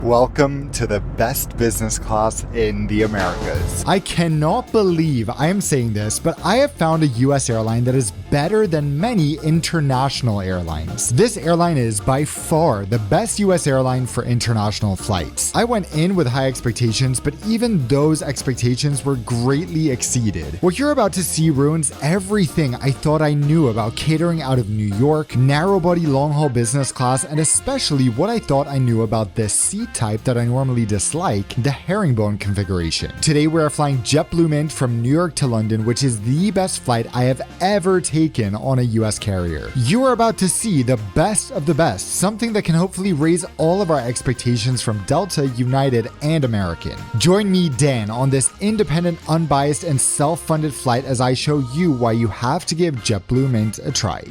Welcome to the best business class in the Americas. I cannot believe I am saying this, but I have found a US airline that is better than many international airlines. This airline is by far the best US airline for international flights. I went in with high expectations, but even those expectations were greatly exceeded. What you're about to see ruins everything I thought I knew about catering out of New York, narrow-body long-haul business class, and especially what I thought I knew about this seat type that I normally dislike, the herringbone configuration. Today we are flying JetBlue Mint from New York to London, which is the best flight I have ever taken on a US carrier. You are about to see the best of the best, something that can hopefully raise all of our expectations from Delta, United, and American. Join me, Dan, on this independent, unbiased, and self-funded flight as I show you why you have to give JetBlue Mint a try.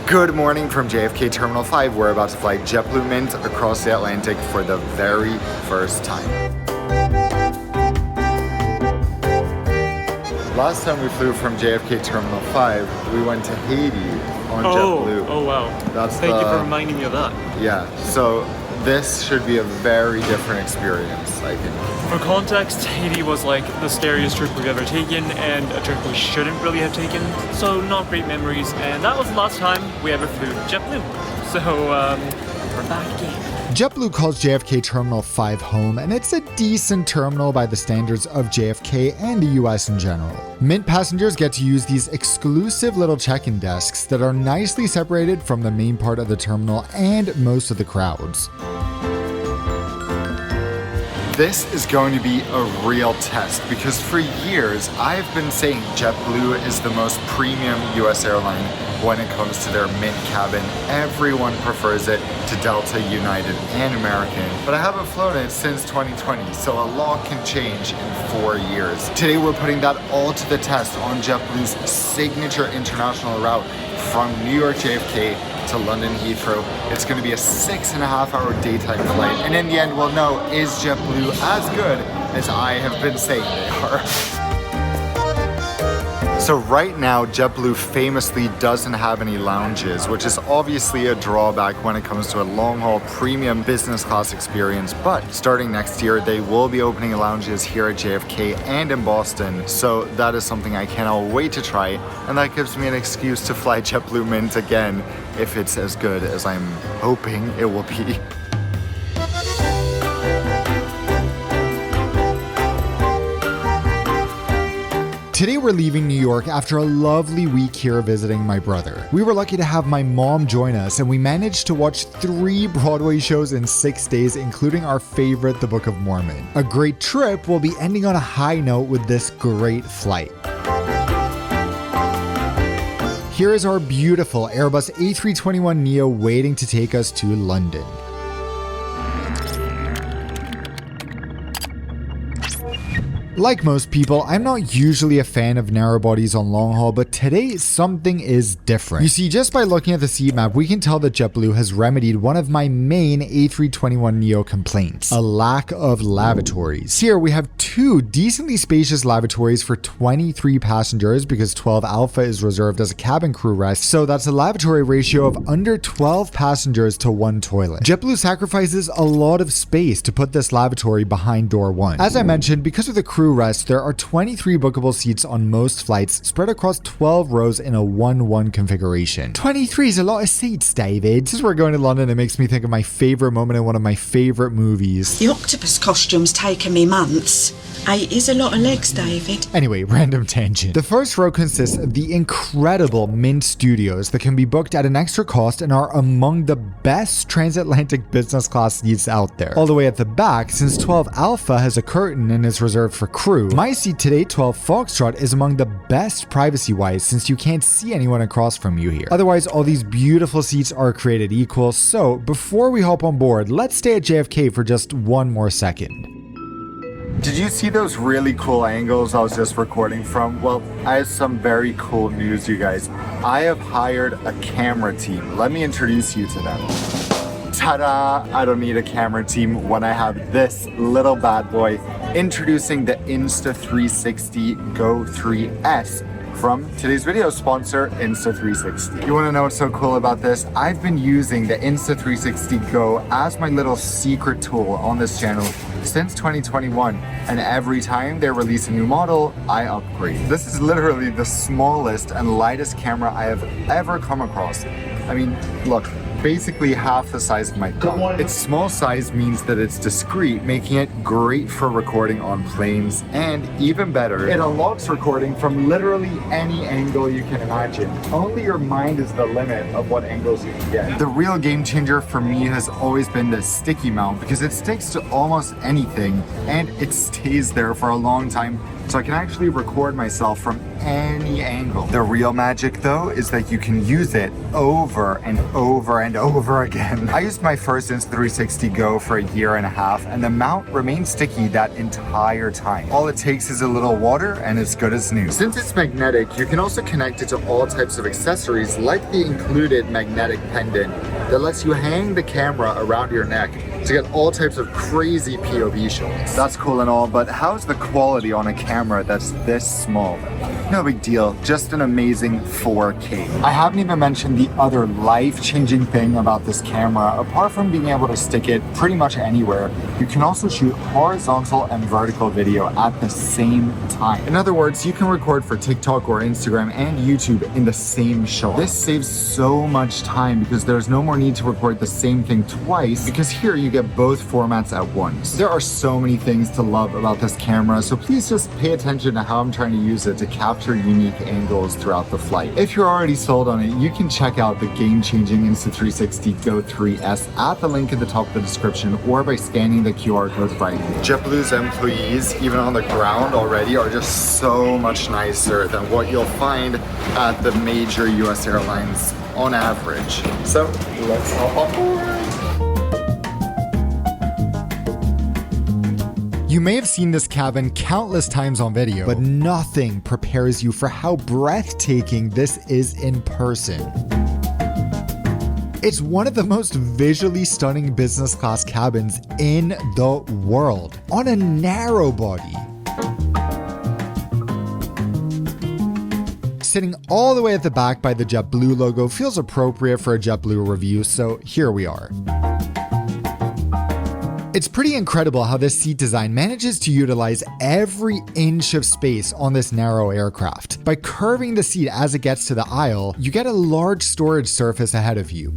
Good morning from JFK Terminal 5. We're about to fly JetBlue Mint across the Atlantic for the very first time. Last time we flew from JFK Terminal 5, we went to Haiti on JetBlue. Oh wow. Thank you for reminding me of that. Yeah, so this should be a very different experience, I think. For context, Haiti was like the scariest trip we've ever taken and a trip we shouldn't really have taken, so not great memories, and that was the last time we ever flew JetBlue. So we're back again. JetBlue calls JFK Terminal 5 home, and it's a decent terminal by the standards of JFK and the US in general. Mint passengers get to use these exclusive little check-in desks that are nicely separated from the main part of the terminal and most of the crowds. This is going to be a real test because for years I've been saying JetBlue is the most premium US airline when it comes to their Mint cabin. Everyone prefers it to Delta, United, and American, but I haven't flown it since 2020, so a lot can change in 4 years. Today we're putting that all to the test on JetBlue's signature international route from New York JFK to London Heathrow. It's going to be a 6.5-hour daytime flight, and in the end we'll know, is JetBlue as good as I have been saying they are? So right now, JetBlue famously doesn't have any lounges, which is obviously a drawback when it comes to a long-haul premium business class experience. But starting next year, they will be opening lounges here at JFK and in Boston. So that is something I cannot wait to try. And that gives me an excuse to fly JetBlue Mint again, if it's as good as I'm hoping it will be. Today we're leaving New York after a lovely week here visiting my brother. We were lucky to have my mom join us, and we managed to watch 3 Broadway shows in 6 days, including our favorite, The Book of Mormon. A great trip will be ending on a high note with this great flight. Here is our beautiful Airbus A321neo waiting to take us to London. Like most people, I'm not usually a fan of narrow bodies on long haul, but today something is different. You see, just by looking at the seat map, we can tell that JetBlue has remedied one of my main A321neo complaints, a lack of lavatories. Here we have 2 decently spacious lavatories for 23 passengers because 12 Alpha is reserved as a cabin crew rest, so that's a lavatory ratio of under 12 passengers to 1 toilet. JetBlue sacrifices a lot of space to put this lavatory behind door 1. As I mentioned, because of the crew rest, there are 23 bookable seats on most flights spread across 12 rows in a 1-1 configuration. 23 is a lot of seats, David. Since we're going to London, it makes me think of my favorite moment in one of my favorite movies. The octopus costume's taken me months. 8 is a lot of legs, David. Anyway, random tangent. The first row consists of the incredible Mint Studios that can be booked at an extra cost and are among the best transatlantic business class seats out there. All the way at the back, since 12 Alpha has a curtain and is reserved for crew, my seat today, 12 Foxtrot, is among the best privacy-wise since you can't see anyone across from you here. Otherwise, all these beautiful seats are created equal, so before we hop on board, let's stay at JFK for just 1 more second. Did you see those really cool angles I was just recording from? Well, I have some very cool news, you guys. I have hired a camera team. Let me introduce you to them. Ta-da! I don't need a camera team when I have this little bad boy. Introducing the Insta360 Go 3S from today's video sponsor, Insta360. You want to know what's so cool about this? I've been using the Insta360 Go as my little secret tool on this channel since 2021, and every time they release a new model, I upgrade. This is literally the smallest and lightest camera I have ever come across. I mean, look, basically half the size of my phone. Its small size means that it's discreet, making it great for recording on planes, and even better, it unlocks recording from literally any angle you can imagine. Only your mind is the limit of what angles you can get. The real game changer for me has always been the sticky mount, because it sticks to almost anything and it stays there for a long time, so I can actually record myself from any angle. The real magic though is that you can use it over and over and over again. I used my first Insta360 Go for a year and a half, and the mount remained sticky that entire time. All it takes is a little water and it's good as new. Since it's magnetic, you can also connect it to all types of accessories, like the included magnetic pendant that lets you hang the camera around your neck to get all types of crazy POV shots. That's cool and all, but how's the quality on a camera that's this small? No big deal, just an amazing 4K. I haven't even mentioned the other life-changing thing about this camera. Apart from being able to stick it pretty much anywhere, you can also shoot horizontal and vertical video at the same time. In other words, you can record for TikTok or Instagram and YouTube in the same shot. This saves so much time because there's no more need to record the same thing twice, because here you get both formats at once. There are so many things to love about this camera, so please just pay attention to how I'm trying to use it to capture unique angles throughout the flight. If you're already sold on it, you can check out the game-changing Insta360 Go 3S at the link at the top of the description, or by scanning the QR code right here. JetBlue's employees, even on the ground already, are just so much nicer than what you'll find at the major US airlines on average. So let's hop on board. You may have seen this cabin countless times on video, but nothing prepares you for how breathtaking this is in person. It's one of the most visually stunning business class cabins in the world, on a narrow body. Sitting all the way at the back by the JetBlue logo feels appropriate for a JetBlue review, so here we are. It's pretty incredible how this seat design manages to utilize every inch of space on this narrow aircraft. By curving the seat as it gets to the aisle, you get a large storage surface ahead of you.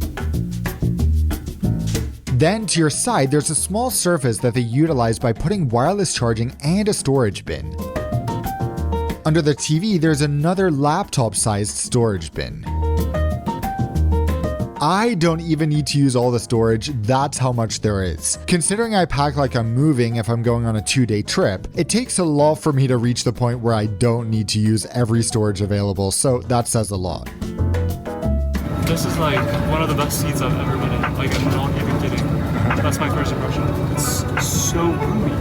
Then to your side, there's a small surface that they utilize by putting wireless charging and a storage bin. Under the TV, there's another laptop-sized storage bin. I don't even need to use all the storage, that's how much there is. Considering I pack like I'm moving if I'm going on a 2-day trip, it takes a lot for me to reach the point where I don't need to use every storage available, so that says a lot. This is like one of the best seats I've ever been in. Like, I'm not even kidding. That's my first impression. It's so roomy.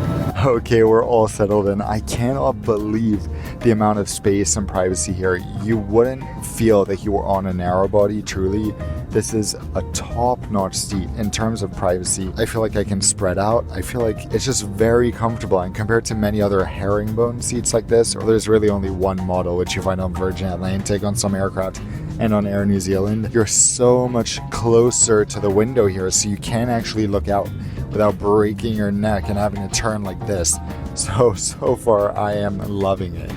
Okay, we're all settled in. I cannot believe the amount of space and privacy here. You wouldn't feel that you were on a narrow body, truly. This is a top-notch seat in terms of privacy. I feel like I can spread out. I feel like it's just very comfortable, and compared to many other herringbone seats like this, or there's really only one model, which you find on Virgin Atlantic, on some aircraft, and on Air New Zealand, you're so much closer to the window here, so you can actually look out without breaking your neck and having to turn like this. So far, I am loving it.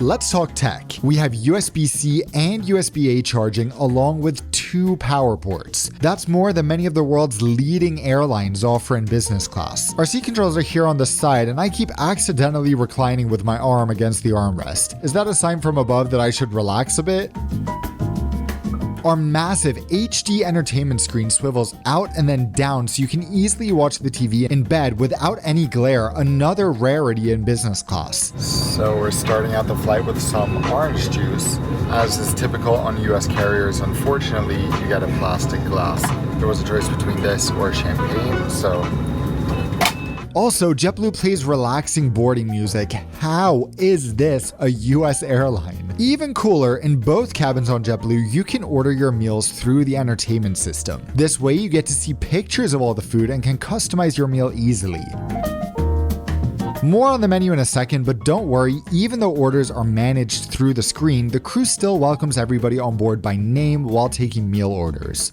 Let's talk tech. We have USB-C and USB-A charging along with 2 power ports. That's more than many of the world's leading airlines offer in business class. Our seat controls are here on the side, and I keep accidentally reclining with my arm against the armrest. Is that a sign from above that I should relax a bit? Our massive HD entertainment screen swivels out and then down so you can easily watch the TV in bed without any glare, another rarity in business class. So we're starting out the flight with some orange juice. As is typical on US carriers, unfortunately, you get a plastic glass. There was a choice between this or champagne, so... Also, JetBlue plays relaxing boarding music. How is this a US airline? Even cooler, in both cabins on JetBlue, you can order your meals through the entertainment system. This way, you get to see pictures of all the food and can customize your meal easily. More on the menu in a second, but don't worry, even though orders are managed through the screen, the crew still welcomes everybody on board by name while taking meal orders.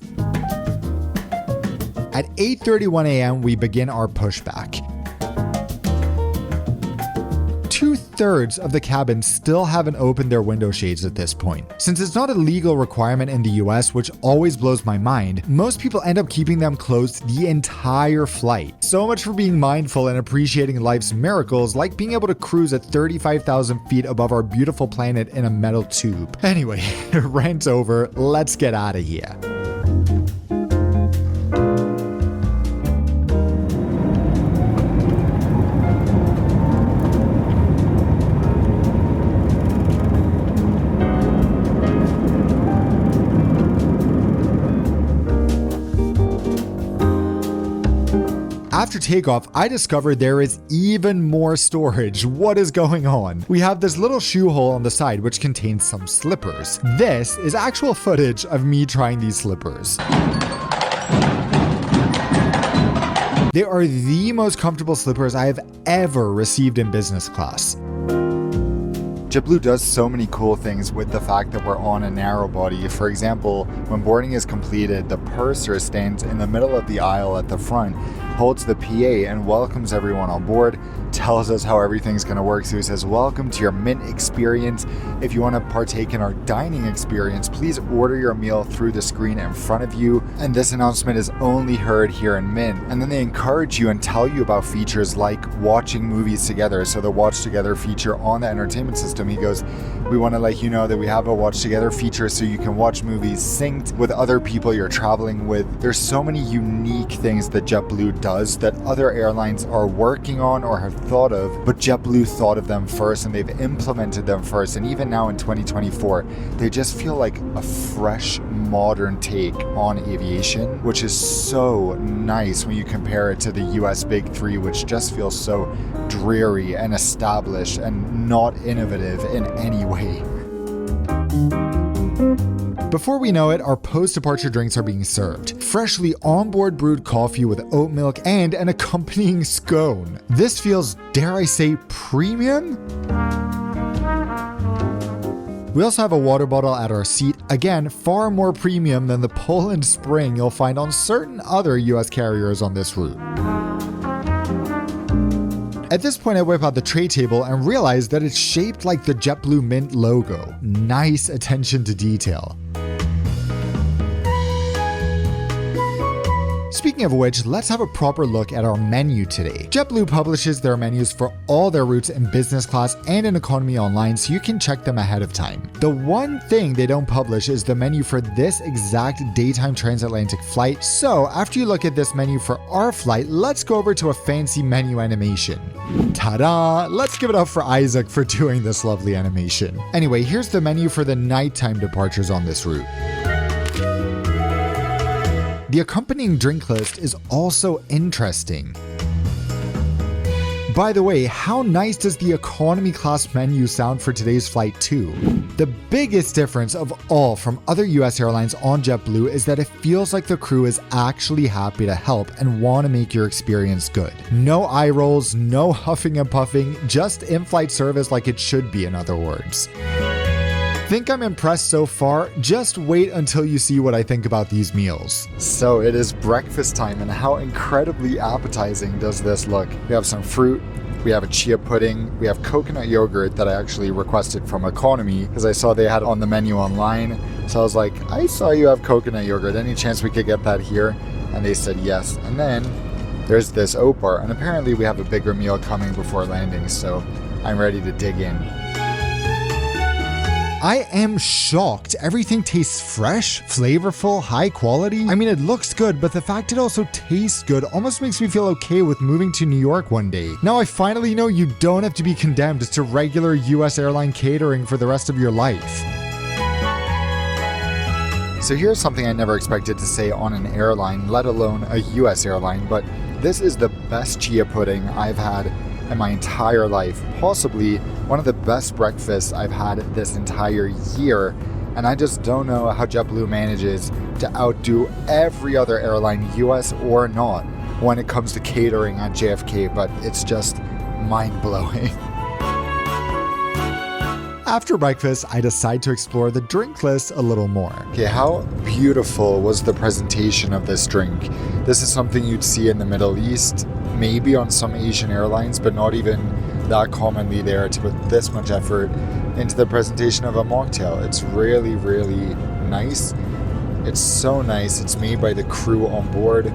At 8:31 a.m., we begin our pushback. 2/3 of the cabin still haven't opened their window shades at this point. Since it's not a legal requirement in the US, which always blows my mind, most people end up keeping them closed the entire flight. So much for being mindful and appreciating life's miracles, like being able to cruise at 35,000 feet above our beautiful planet in a metal tube. Anyway, rant's over, let's get out of here. After takeoff, I discovered there is even more storage. What is going on? We have this little shoe hole on the side which contains some slippers. This is actual footage of me trying these slippers. They are the most comfortable slippers I have ever received in business class. JetBlue does so many cool things with the fact that we're on a narrow body. For example, when boarding is completed, the purser stands in the middle of the aisle at the front, holds the PA and welcomes everyone on board, tells us how everything's going to work. So he says, welcome to your Mint experience. If you want to partake in our dining experience, please order your meal through the screen in front of you. And this announcement is only heard here in Mint. And then they encourage you and tell you about features like watching movies together. So the watch together feature on the entertainment system, he goes, we want to let you know that we have a watch together feature so you can watch movies synced with other people you're traveling with. There's so many unique things that JetBlue does that other airlines are working on or have thought of, but JetBlue thought of them first and they've implemented them first. And even now in 2024, they just feel like a fresh, modern take on aviation, which is so nice when you compare it to the US Big Three, which just feels so dreary and established and not innovative in any way. Before we know it, our post-departure drinks are being served. Freshly onboard brewed coffee with oat milk and an accompanying scone. This feels, dare I say, premium? We also have a water bottle at our seat. Again, far more premium than the Poland Spring you'll find on certain other US carriers on this route. At this point, I whip out the tray table and realize that it's shaped like the JetBlue Mint logo. Nice attention to detail. Speaking of which, let's have a proper look at our menu today. JetBlue publishes their menus for all their routes in business class and in economy online, so you can check them ahead of time. The one thing they don't publish is the menu for this exact daytime transatlantic flight. So after you look at this menu for our flight, let's go over to a fancy menu animation. Ta-da! Let's give it up for Isaac for doing this lovely animation. Anyway, here's the menu for the nighttime departures on this route. The accompanying drink list is also interesting. By the way, how nice does the economy class menu sound for today's flight too? The biggest difference of all from other US airlines on JetBlue is that it feels like the crew is actually happy to help and want to make your experience good. No eye rolls, no huffing and puffing, just in-flight service like it should be, in other words. Think I'm impressed so far? Just wait until you see what I think about these meals. So it is breakfast time, and how incredibly appetizing does this look? We have some fruit, we have a chia pudding, we have coconut yogurt that I actually requested from economy because I saw they had it on the menu online. So I was like, I saw you have coconut yogurt, any chance we could get that here? And they said yes. And then there's this oat bar, and apparently we have a bigger meal coming before landing, so I'm ready to dig in. I am shocked. Everything tastes fresh, flavorful, high quality. I mean, it looks good, but the fact it also tastes good almost makes me feel okay with moving to New York one day. Now I finally know you don't have to be condemned to regular US airline catering for the rest of your life. So here's something I never expected to say on an airline, let alone a US airline, but this is the best chia pudding I've had in my entire life, possibly one of the best breakfasts I've had this entire year, and I just don't know how JetBlue manages to outdo every other airline, US or not, when it comes to catering at JFK, but it's just mind-blowing. After breakfast, I decide to explore the drink list a little more. Okay, how beautiful was the presentation of this drink? This is something you'd see in the Middle East, maybe on some Asian airlines, but not even that commonly there to put this much effort into the presentation of a mocktail. It's really, really nice. It's so nice. It's made by the crew on board.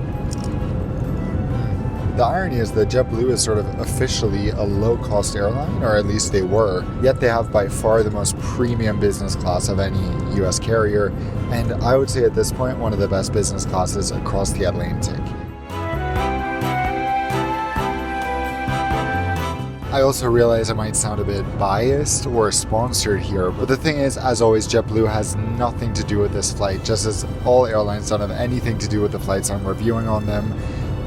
The irony is that JetBlue is sort of officially a low-cost airline, or at least they were, yet they have by far the most premium business class of any US carrier, and I would say at this point one of the best business classes across the Atlantic. I also realize I might sound a bit biased or sponsored here, but the thing is, as always, JetBlue has nothing to do with this flight, just as all airlines don't have anything to do with the flights I'm reviewing on them.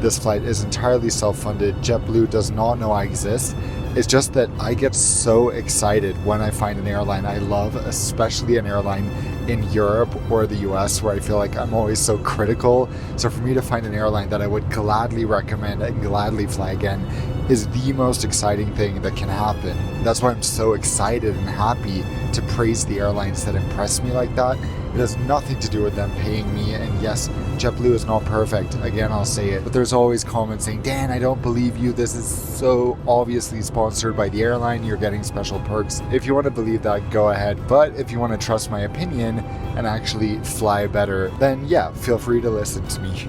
This flight is entirely self-funded. JetBlue does not know I exist. It's just that I get so excited when I find an airline I love, especially an airline in Europe or the US where I feel like I'm always so critical. So for me to find an airline that I would gladly recommend and gladly fly again is the most exciting thing that can happen. That's why I'm so excited and happy to praise the airlines that impress me like that. It has nothing to do with them paying me, and yes, JetBlue is not perfect, again I'll say it, but there's always comments saying, Dan, I don't believe you, this is so obviously sponsored by the airline, you're getting special perks. If you want to believe that, go ahead, but if you want to trust my opinion and actually fly better, then yeah, feel free to listen to me.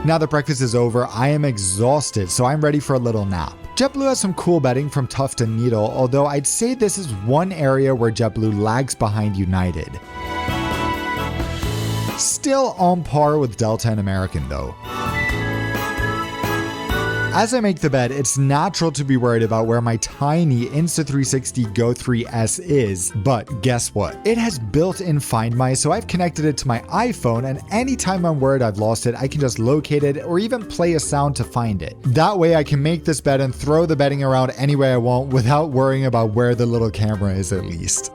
Now that breakfast is over, I am exhausted, so I'm ready for a little nap. JetBlue has some cool bedding from Tuft and Needle, although I'd say this is one area where JetBlue lags behind United. Still on par with Delta and American though. As I make the bed, it's natural to be worried about where my tiny Insta360 Go 3S is, but guess what? It has built-in Find My, so I've connected it to my iPhone, and anytime I'm worried I've lost it, I can just locate it or even play a sound to find it. That way I can make this bed and throw the bedding around any way I want without worrying about where the little camera is at least.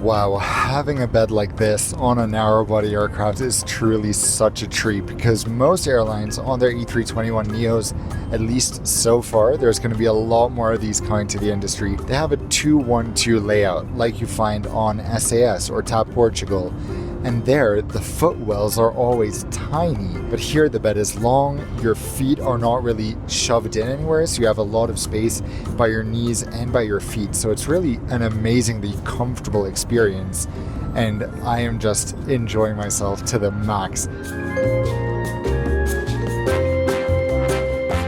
Wow, having a bed like this on a narrow-body aircraft is truly such a treat because most airlines on their A321neos, at least so far, there's going to be a lot more of these coming to the industry. They have a 2-1-2 layout like you find on SAS or TAP Portugal. And there, the footwells are always tiny, but here the bed is long, your feet are not really shoved in anywhere, so you have a lot of space by your knees and by your feet. So it's really an amazingly comfortable experience, and I am just enjoying myself to the max.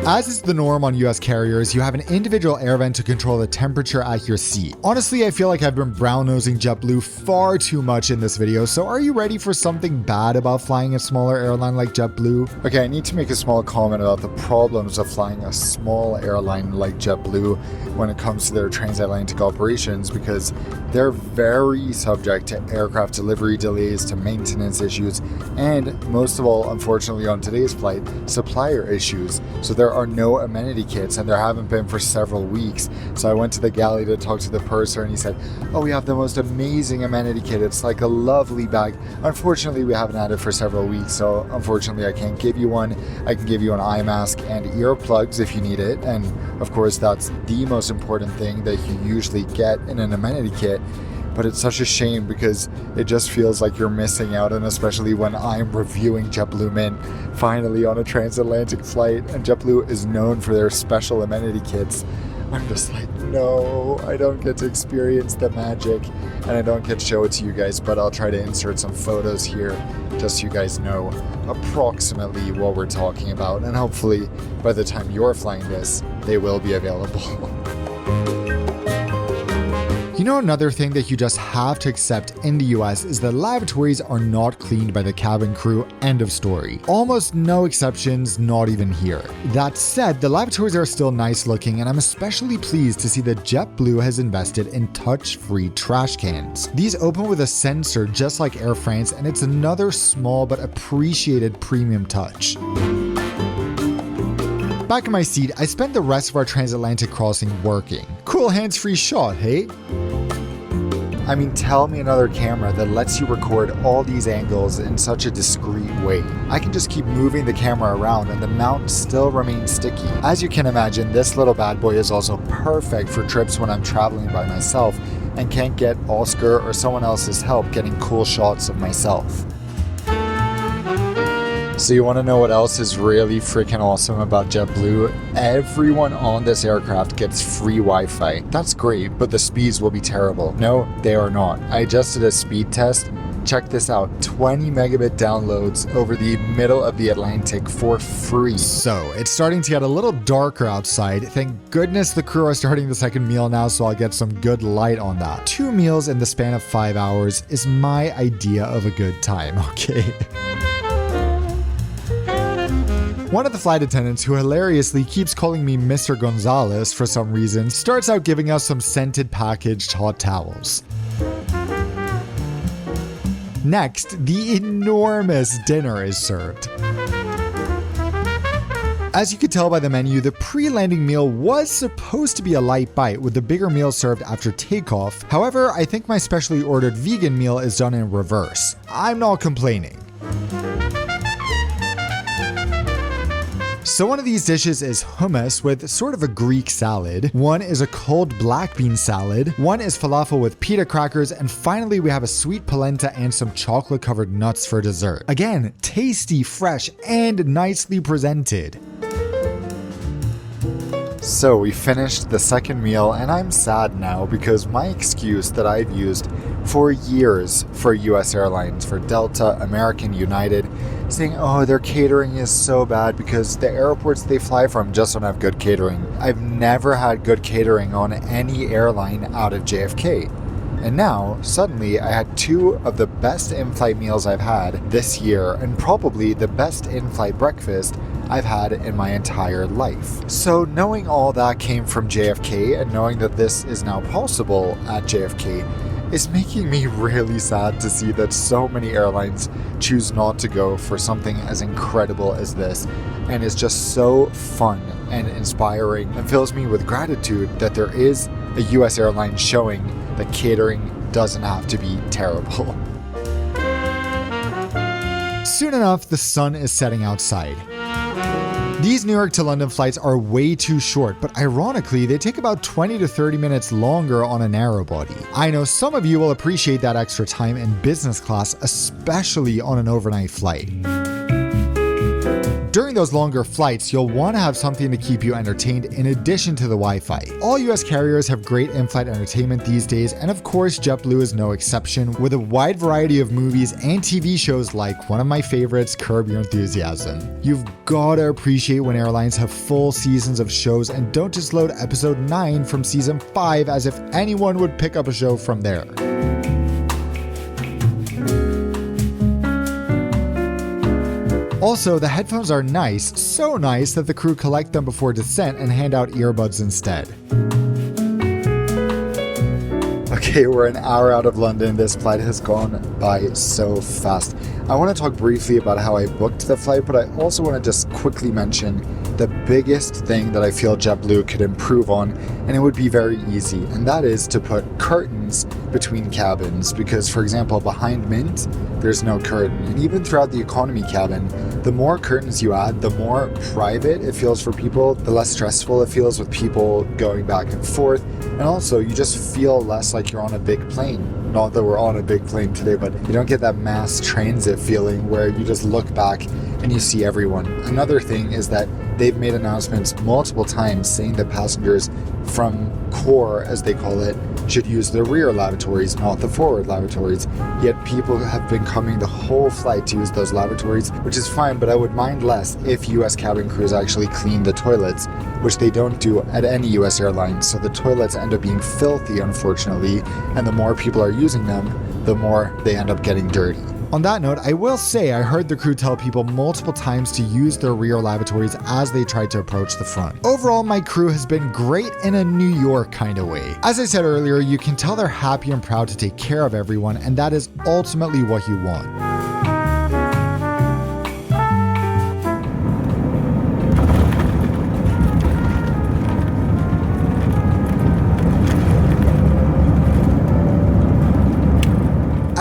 As is the norm on US carriers, you have an individual air vent to control the temperature at your seat. Honestly, I feel like I've been brown-nosing JetBlue far too much in this video, so are you ready for something bad about flying a smaller airline like JetBlue? Okay, I need to make a small comment about the problems of flying a small airline like JetBlue when it comes to their transatlantic operations, because they're very subject to aircraft delivery delays, to maintenance issues, and most of all, unfortunately on today's flight, supplier issues. So there are no amenity kits, and there haven't been for several weeks. So I went to the galley to talk to the purser, and he said, oh, we have the most amazing amenity kit. It's like a lovely bag. Unfortunately, we haven't had it for several weeks, so unfortunately I can't give you one. I can give you an eye mask and earplugs if you need it, and of course that's the most important thing that you usually get in an amenity kit. But it's such a shame because it just feels like you're missing out, and especially when I'm reviewing JetBlue Mint finally on a transatlantic flight, and JetBlue is known for their special amenity kits. I'm just like, no, I don't get to experience the magic, and I don't get to show it to you guys, but I'll try to insert some photos here just so you guys know approximately what we're talking about, and hopefully by the time you're flying this, they will be available. You know, another thing that you just have to accept in the US is that lavatories are not cleaned by the cabin crew, end of story. Almost no exceptions, not even here. That said, the lavatories are still nice looking, and I'm especially pleased to see that JetBlue has invested in touch-free trash cans. These open with a sensor just like Air France, and it's another small but appreciated premium touch. Back in my seat, I spent the rest of our transatlantic crossing working. Cool hands-free shot, hey? I mean, tell me another camera that lets you record all these angles in such a discreet way. I can just keep moving the camera around and the mount still remains sticky. As you can imagine, this little bad boy is also perfect for trips when I'm traveling by myself and can't get OSKAR or someone else's help getting cool shots of myself. So you want to know what else is really freaking awesome about JetBlue? Everyone on this aircraft gets free Wi-Fi. That's great, but the speeds will be terrible. No, they are not. I just did a speed test. Check this out, 20 megabit downloads over the middle of the Atlantic for free. So it's starting to get a little darker outside. Thank goodness the crew are starting the second meal now, so I'll get some good light on that. 2 meals in the span of 5 hours is my idea of a good time, okay? One of the flight attendants, who hilariously keeps calling me Mr. Gonzalez for some reason, starts out giving us some scented packaged hot towels. Next, the enormous dinner is served. As you could tell by the menu, the pre-landing meal was supposed to be a light bite, with the bigger meal served after takeoff. However, I think my specially ordered vegan meal is done in reverse. I'm not complaining. So one of these dishes is hummus with sort of a Greek salad. One is a cold black bean salad. One is falafel with pita crackers. And finally, we have a sweet polenta and some chocolate covered nuts for dessert. Again, tasty, fresh, and nicely presented. So we finished the second meal and I'm sad now because my excuse that I've used for years for US Airlines, for Delta, American, United, saying, oh, their catering is so bad because the airports they fly from just don't have good catering. I've never had good catering on any airline out of JFK. And now, suddenly, I had 2 of the best in-flight meals I've had this year and probably the best in-flight breakfast I've had in my entire life. So knowing all that came from JFK and knowing that this is now possible at JFK is making me really sad to see that so many airlines choose not to go for something as incredible as this, and it's just so fun and inspiring and fills me with gratitude that there is a US airline showing that catering doesn't have to be terrible. Soon enough, the sun is setting outside. These New York to London flights are way too short, but ironically, they take about 20 to 30 minutes longer on a narrow body. I know some of you will appreciate that extra time in business class, especially on an overnight flight. During those longer flights, you'll want to have something to keep you entertained in addition to the Wi-Fi. All US carriers have great in-flight entertainment these days, and of course JetBlue is no exception, with a wide variety of movies and TV shows like one of my favorites, Curb Your Enthusiasm. You've gotta appreciate when airlines have full seasons of shows and don't just load episode 9 from season 5 as if anyone would pick up a show from there. Also, the headphones are nice, so nice that the crew collect them before descent and hand out earbuds instead. Okay, we're an hour out of London. This flight has gone by so fast. I want to talk briefly about how I booked the flight, but I also want to just quickly mention the biggest thing that I feel JetBlue could improve on, and it would be very easy, and that is to put curtains between cabins, because for example, behind Mint, there's no curtain, and even throughout the economy cabin, the more curtains you add, the more private it feels for people, the less stressful it feels with people going back and forth, and also you just feel less like you're on a big plane. Not that we're on a big plane today, but you don't get that mass transit feeling where you just look back and you see everyone. Another thing is that they've made announcements multiple times saying that passengers from core, as they call it, should use the rear lavatories, not the forward lavatories. Yet people have been coming the whole flight to use those lavatories, which is fine, but I would mind less if US cabin crews actually clean the toilets, which they don't do at any US airline. So the toilets end up being filthy, unfortunately, and the more people are using them, the more they end up getting dirty. On that note, I will say I heard the crew tell people multiple times to use their rear lavatories as they tried to approach the front. Overall, my crew has been great in a New York kind of way. As I said earlier, you can tell they're happy and proud to take care of everyone, and that is ultimately what you want.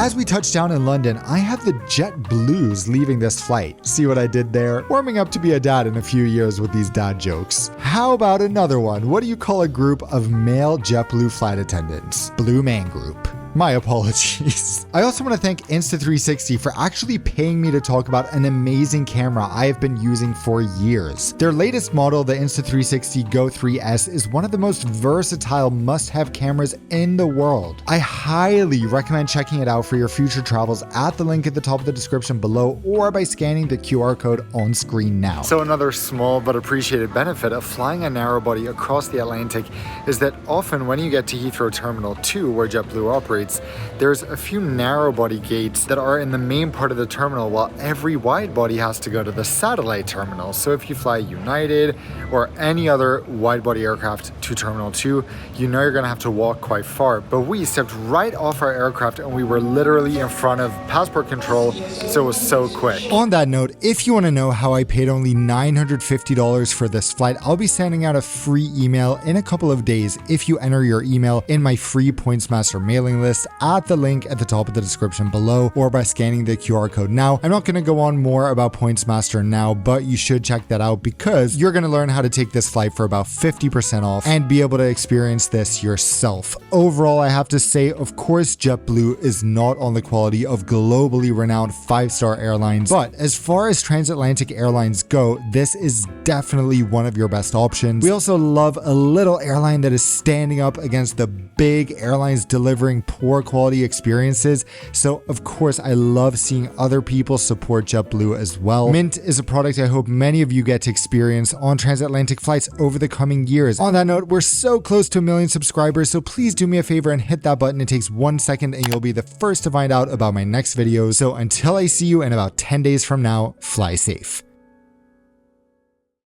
As we touch down in London, I have the JetBlues leaving this flight. See what I did there? Warming up to be a dad in a few years with these dad jokes. How about another one? What do you call a group of male JetBlue flight attendants? Blue Man Group. My apologies. I also want to thank Insta360 for actually paying me to talk about an amazing camera I have been using for years. Their latest model, the Insta360 Go 3S, is one of the most versatile must-have cameras in the world. I highly recommend checking it out for your future travels at the link at the top of the description below or by scanning the QR code on screen now. So another small but appreciated benefit of flying a narrow body across the Atlantic is that often when you get to Heathrow Terminal 2, where JetBlue operates, there's a few narrow body gates that are in the main part of the terminal, while every wide body has to go to the satellite terminal. So if you fly United or any other wide body aircraft to Terminal 2, you know you're gonna have to walk quite far. But we stepped right off our aircraft and we were literally in front of passport control, so it was so quick. On that note, if you wanna know how I paid only $950 for this flight, I'll be sending out a free email in a couple of days if you enter your email in my free PointsMaster mailing list at the link at the top of the description below or by scanning the QR code now. I'm not going to go on more about PointsMaster now, but you should check that out because you're going to learn how to take this flight for about 50% off and be able to experience this yourself. Overall, I have to say, of course, JetBlue is not on the quality of globally renowned 5-star airlines, but as far as transatlantic airlines go, this is definitely one of your best options. We also love a little airline that is standing up against the big airlines delivering poor quality experiences. So of course, I love seeing other people support JetBlue as well. Mint is a product I hope many of you get to experience on transatlantic flights over the coming years. On that note, we're so close to 1 million subscribers, so please do me a favor and hit that button. It takes 1 second and you'll be the first to find out about my next videos. So until I see you in about 10 days from now, fly safe.